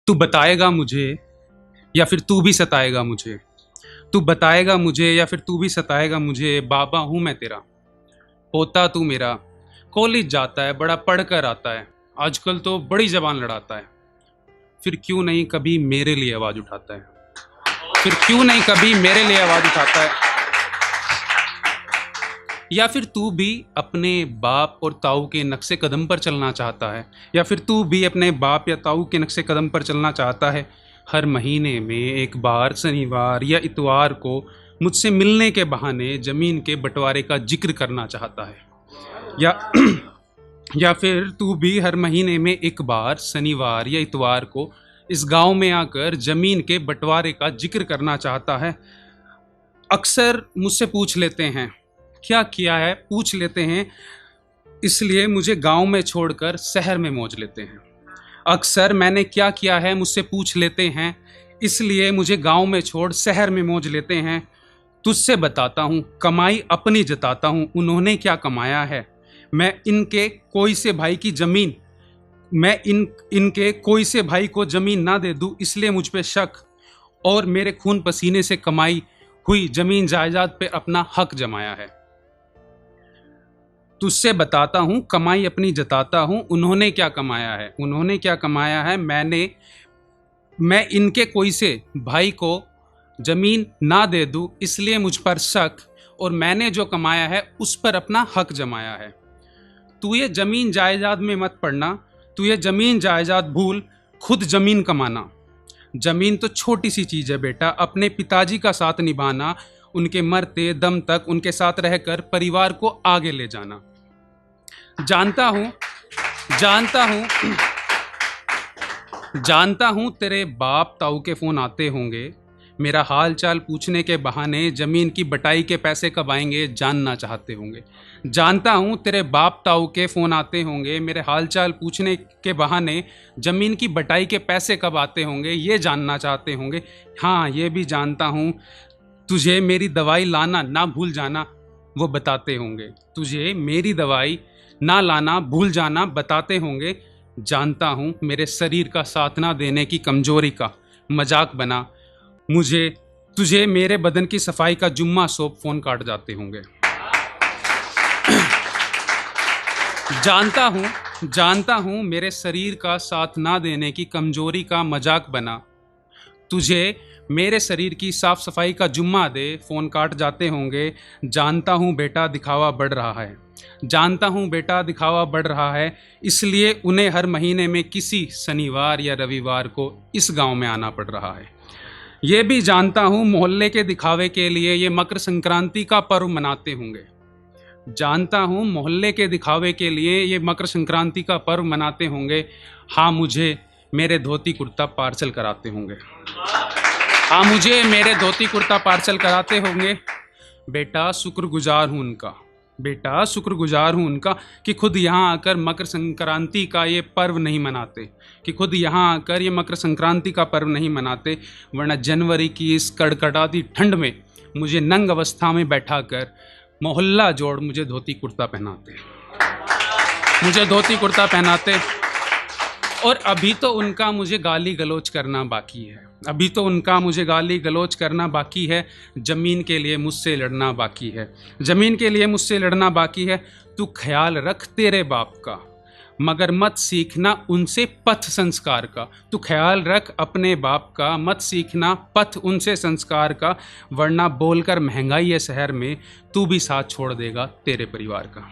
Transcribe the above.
तू बताएगा मुझे या फिर तू भी सताएगा मुझे, तू बताएगा मुझे या फिर तू भी सताएगा मुझे, बाबा हूँ मैं तेरा, पोता तू मेरा, कॉलेज जाता है बड़ा पढ़ कर आता है, आजकल तो बड़ी जबान लड़ाता है, फिर क्यों नहीं कभी मेरे लिए आवाज़ उठाता है, फिर क्यों नहीं कभी मेरे लिए आवाज़ उठाता है। या फिर तू भी अपने बाप और ताऊ के नक्शे कदम पर चलना चाहता है, या फिर तू भी अपने बाप या ताऊ के नक्शे कदम पर चलना चाहता है। हर महीने में एक बार शनिवार या इतवार को मुझसे मिलने के बहाने ज़मीन के बंटवारे का जिक्र करना चाहता है। या फिर तू भी हर महीने में एक बार शनिवार या इतवार को इस गांव में आकर ज़मीन के बंटवारे का जिक्र करना चाहता है। अक्सर मुझसे पूछ लेते हैं क्या किया है, पूछ लेते हैं, इसलिए मुझे गांव में छोड़कर शहर में मौज लेते हैं। अक्सर मैंने क्या किया है मुझसे पूछ लेते हैं, इसलिए मुझे गांव में छोड़ शहर में मौज लेते हैं। तुझसे बताता हूँ कमाई अपनी जताता हूँ, उन्होंने क्या कमाया है। मैं इनके कोई से भाई की ज़मीन, मैं इनके कोई से भाई को ज़मीन ना दे दूँ, इसलिए मुझ पे शक, और मेरे खून पसीने से कमाई हुई ज़मीन जायदाद पे अपना हक जमाया है। तुझसे बताता हूँ कमाई अपनी जताता हूँ, उन्होंने क्या कमाया है, उन्होंने क्या कमाया है। मैं इनके कोई से भाई को ज़मीन ना दे दूँ, इसलिए मुझ पर शक, और मैंने जो कमाया है उस पर अपना हक जमाया है। तू ये ज़मीन जायदाद में मत पड़ना, तू ये ज़मीन जायदाद भूल, खुद ज़मीन कमाना। ज़मीन तो छोटी सी चीज़ है बेटा, अपने पिताजी का साथ निभाना, उनके मरते दम तक उनके साथ रहकर परिवार को आगे ले जाना। जानता हूँ तेरे बाप ताऊ के फ़ोन आते होंगे, मेरा हाल चाल पूछने के बहाने ज़मीन की बटाई के पैसे कब आएंगे जानना चाहते होंगे। जानता हूँ तेरे बाप ताऊ के फ़ोन आते होंगे, मेरे हाल चाल पूछने के बहाने ज़मीन की बटाई के पैसे कब आते होंगे ये जानना चाहते होंगे। हाँ ये भी जानता हूँ तुझे मेरी दवाई लाना ना भूल जाना वो बताते होंगे, तुझे मेरी दवाई ना लाना भूल जाना बताते होंगे। जानता हूँ मेरे शरीर का साथ ना देने की कमजोरी का मजाक बना तुझे मेरे बदन की सफाई का जुम्मा सौंप फ़ोन काट जाते होंगे। जानता हूँ मेरे शरीर का साथ ना देने की कमजोरी का मजाक बना तुझे मेरे शरीर की साफ सफाई का जुम्मा दे फ़ोन काट जाते होंगे। जानता हूँ बेटा दिखावा बढ़ रहा है, जानता हूँ बेटा दिखावा बढ़ रहा है, इसलिए उन्हें हर महीने में किसी शनिवार या रविवार को इस गांव में आना पड़ रहा है। ये भी जानता हूँ मोहल्ले के दिखावे के लिए ये मकर संक्रांति का पर्व मनाते होंगे। जानता हूँ मोहल्ले के दिखावे के लिए ये मकर संक्रांति का पर्व मनाते होंगे। हाँ मुझे मेरे धोती कुर्ता पार्सल कराते होंगे, हाँ मुझे मेरे धोती कुर्ता पार्सल कराते होंगे। बेटा शुक्रगुजार हूँ उनका, बेटा शुक्रगुजार हूँ उनका कि खुद यहाँ आकर मकर संक्रांति का ये पर्व नहीं मनाते, कि खुद यहाँ आकर ये मकर संक्रांति का पर्व नहीं मनाते, वरना जनवरी की इस कड़कड़ाती ठंड में मुझे नंग अवस्था में बैठा कर मोहल्ला जोड़ मुझे धोती कुर्ता पहनाते, मुझे धोती कुर्ता पहनाते। और अभी तो उनका मुझे गाली गलौज करना बाकी है, अभी तो उनका मुझे गाली गलौज करना बाकी है, ज़मीन के लिए मुझसे लड़ना बाकी है, ज़मीन के लिए मुझसे लड़ना बाकी है। तू ख्याल रख तेरे बाप का, मगर मत सीखना उनसे पथ संस्कार का। तू ख्याल रख अपने बाप का, मत सीखना पथ उनसे संस्कार का, वरना बोलकर महंगाई है शहर में तू भी साथ छोड़ देगा तेरे परिवार का।